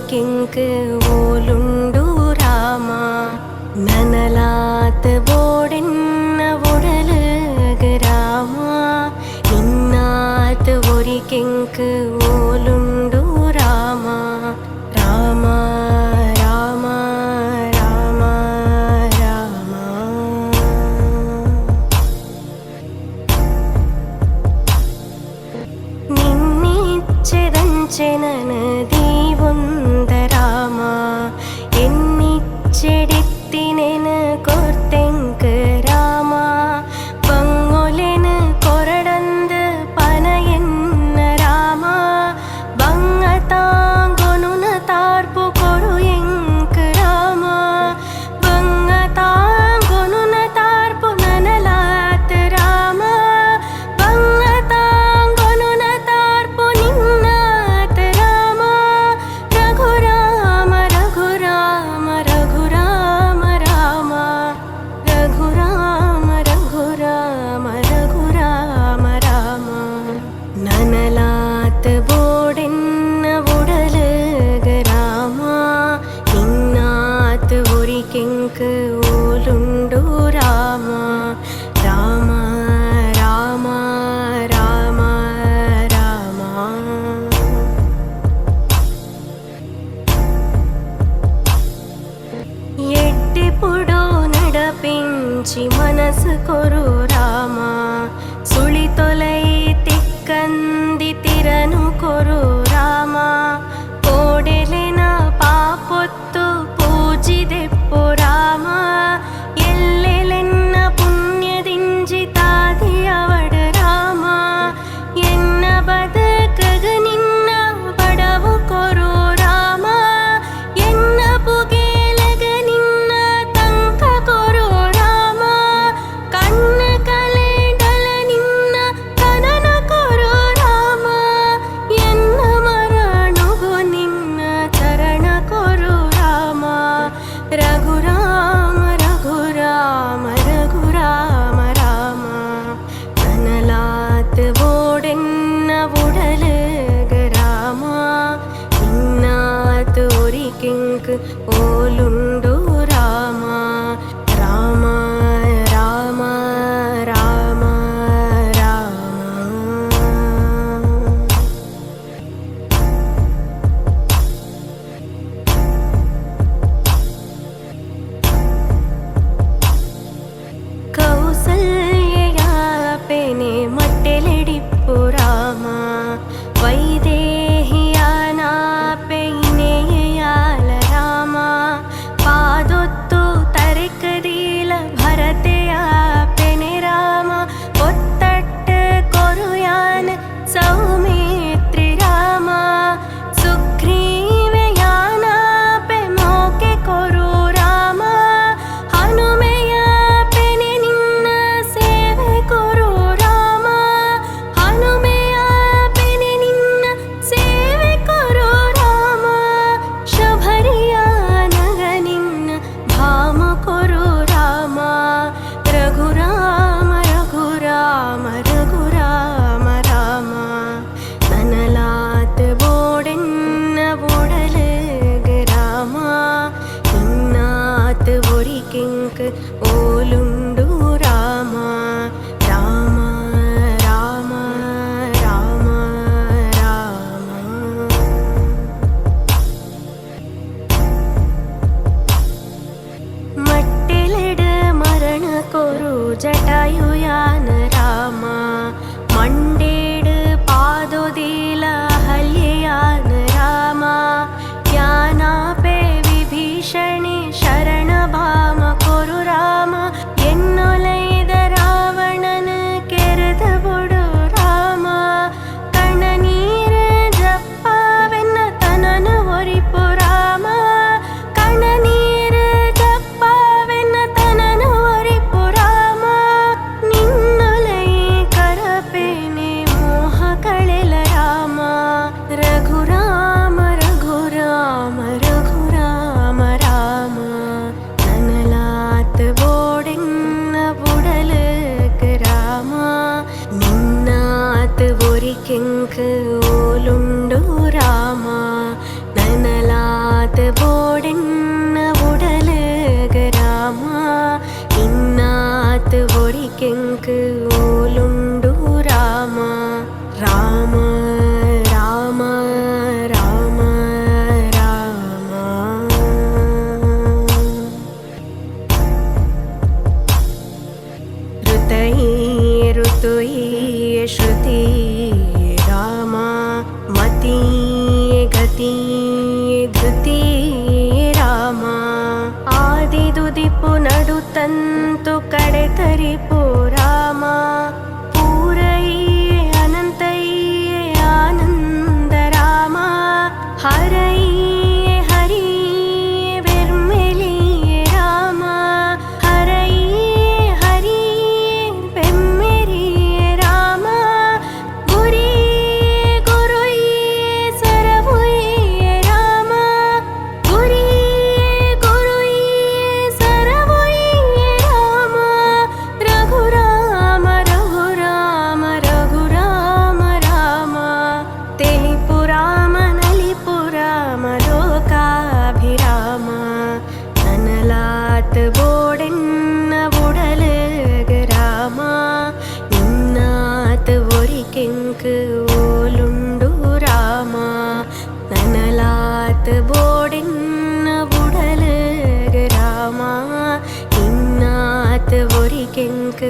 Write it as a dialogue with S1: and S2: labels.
S1: ಒರಿಕೆಂಕ್ ಓಲುಂಡು ರಾಮ ನನಲಾತ ಬೋಡೆನ್ನ ಒಡಲಗ ರಾಮ ನಿನ್ನಾತ ಒರಿಕೆಂಕ್ ಓಲುಂಡು ರಾಮ ರಾಮ ರಾಮ ರಾಮ ರಾಮ ನಿನ್ನಿಚ್ಚೆದಂಚೆ ನನದಿ ಒಂದ ರಾಮ ಎನ್ನಿಚ್ಚೆಡೆತ್ತಿನೆನ ಕೊರ್ತೆಂಕ ರಾಮ ಬಂಗೊಲೆನ ಕೊರಡಂದ ಪನ ಎನ್ನ ರಾಮ ಬಂಗತಾಂಗೊನುನ ತಾರ್ಪು ಕೊರು ಎಂಕ ರಾಮ ಬಂಗತಾಂಗೊನುನ ತಾರ್ಪು ನನಲಾತ ರಾಮ ಬಂಗತಾಂಗೊನುನ ತಾರ್ಪು ನಿನ್ನಾತ ರಾಮ ರಘುರಾಮ ರಘುರಾಮ ರಘುರಾಮ ರಾಮ ರಘುರಾಮ ರಘುರಾಮ ರಘುರಾಮ ರಾಮ ನನಲಾತ ಬೋಡೆನ್ನ ಒಡಲಗ ರಾಮ ನಿನ್ನಾತ ಒರಿಕೆಂಕ ಓಲುಂಡು ರಾಮ ರಾಮ ರಾಮ ರಾಮ ರಾಮ ఎడ్డిపుడు నడపించి మనసు కొరు రామ సుళితొలై తిక్కంది తిరను కొరు రామ కోడెలెన పాపొత్తు పూజిదెప్పు రామ ఎల్లెలెన్న పుణ్యದಿಂಜಿ ತಾದಿ ಅವಡ ರಾಮ ಎನ್ನ ಬದಕಗ ನಿನ್ನ ಬಡವು ಕೊರು ರಾಮ ಎನ್ನ ಪುಗೇಲಗ ನಿನ್ನ ತಂಕ ಕೊರು ರಾಮ ಕಣ್ಣ ಕಲೆಡಲ ನಿನ್ನ ಕನನ ಕೊರು ರಾಮ ಎನ್ನ ಮರಣುಗು ನಿನ್ನ ಚರಣ ಕೊರು ರಾಮ ರಘುರಾಮ ರಘುರಾಮ ರಘುರಾಮ ರಾಮ ನನಲಾತ ಬೋಡೆನ್ನ ಒಡಲಗ ರಾಮ ನಿನ್ನಾತ ಒರಿಕೆಂಕ್ ಓಲುಂಡು ರಾಮ ರಾಮ ರಾಮ ರಾಮ ರಾಮ ಕೌಸಲ್ಯೆಯ ಪೆನೆ ಮಟ್ಟೆಲೆಡಿಪ್ಪು ರಾಮ ವೈದೇಹಿಯಾನ ಪೆಯಿನೆಯಾಲ ರಾಮ ಪಾದೊತ್ತು ತರೆಕದೀಲ ಭರತೆಯ ಪೆನೆ ರಾಮ ಒತ್ತಟ್ಟ ಕೊರುಯಾನ ಸೌಮಿತ್ರಿ ರಾಮ ಸುಗ್ರೀವೆಯಾನ ಪೆ ಮೋಕೆ ಕೊರು ರಾಮ ಹನುಮೆಯ ಪೆನೆ ನಿನ್ನ ಸೇವೆ ಕೊರು ರಾಮ ಹನುಮೆಯ ಪೆನೆ ನಿನ್ನ ಸೇವೆ ಕೊರು ರಾಮ ಶಬರಿಯ ನಗ ನಿನ್ನ ಭಾಮ ಕೊರು ರಾಮ ರಘುರಾಮ ರಘುರಾಮ ರಘುರಾಮ ರಾಮ ನನಲಾತ ಬೋಡೆನ್ನ ಒಡಲಗ ರಾಮ ನಿನ್ನಾತ ಒರಿಕೆಂಕ ಓಲುಂಡು ರಾಮ ರಾಮ ರಾಮ ರಾಮ ರಾಮ ಮಟ್ಟೆಲೆಡ ಮರಣ ಕೊರು ಜಟಾಯುಯಾನ ರಾಮ ಮಂಡೇಡ್ ಪಾದೋದಿಲ ಹಲ್ಯೆಯಾನ ರಾಮ ಯಾನಾಪೆ ವಿಭೀಷಣೆ ಶರಣ ಭಾಮ ಕೊರು ರಾಮ ಎನ್ನೊಲೈದ ರಾವಣನ ಕೆರೆದ ಬೊಡು ರಾಮ ಕಣ ನೀರ ಜಪ್ಪವೆನ್ನ ತನನ ಒರಿಪು ರಾಮ ಕಣ ನೀರ ಜಪ್ಪವೆನ್ನ ತನನ ಒರಿಪು ರಾಮ ನಿನ್ನ ಶ್ರುತಿ ಧೃತಿ ರಾಮ ಆದಿದುದಿಪು ನಡುತಂತು ಕಡೆತರಿಪು ರಾಮ ಪೂರೈಯೇ ಅನಂತೈಯೇ ಆನಂದ ರಾಮ ಹರೈಯೇ ಹರಿಯೇ ಬೆರ್ಮೆಲಿಯೇ ರಾಮ ಹರೈಯೇ ಹರಿಯೇ ಬೆಮ್ಮೆರಿಯೇ ರಾಮ ಗುರಿಯೇ ಗುರುಯೇ ಸರವುಯೇ ರಾಮ ಗುರಿಯೇ ಗುರುಯೇ ಸರವುಯೇ ರಾಮ ರಘುರಾಮ ರಘುರಾಮ ರಘುರಾಮ ರಾಮ ತೆಲಿಪುರಾಮ ನಲಿಪುರಾಮ ಲೋಕಾಭಿರಾಮ ನನಲಾತ್ ಬೋಡೆನ್ನ ಬುಡಲಗ ರಾಮ ನಿನ್ನಾತ್ ಒರಿಕೆಂಕ್ ಓಲುಂಡು ರಾಮ ನನಲಾತ್ ಬೋಡೆನ್ನ ಬುಡಲಗ ರಾಮ ನಿನ್ನಾತ್ ಒರಿಕೆಂಕ್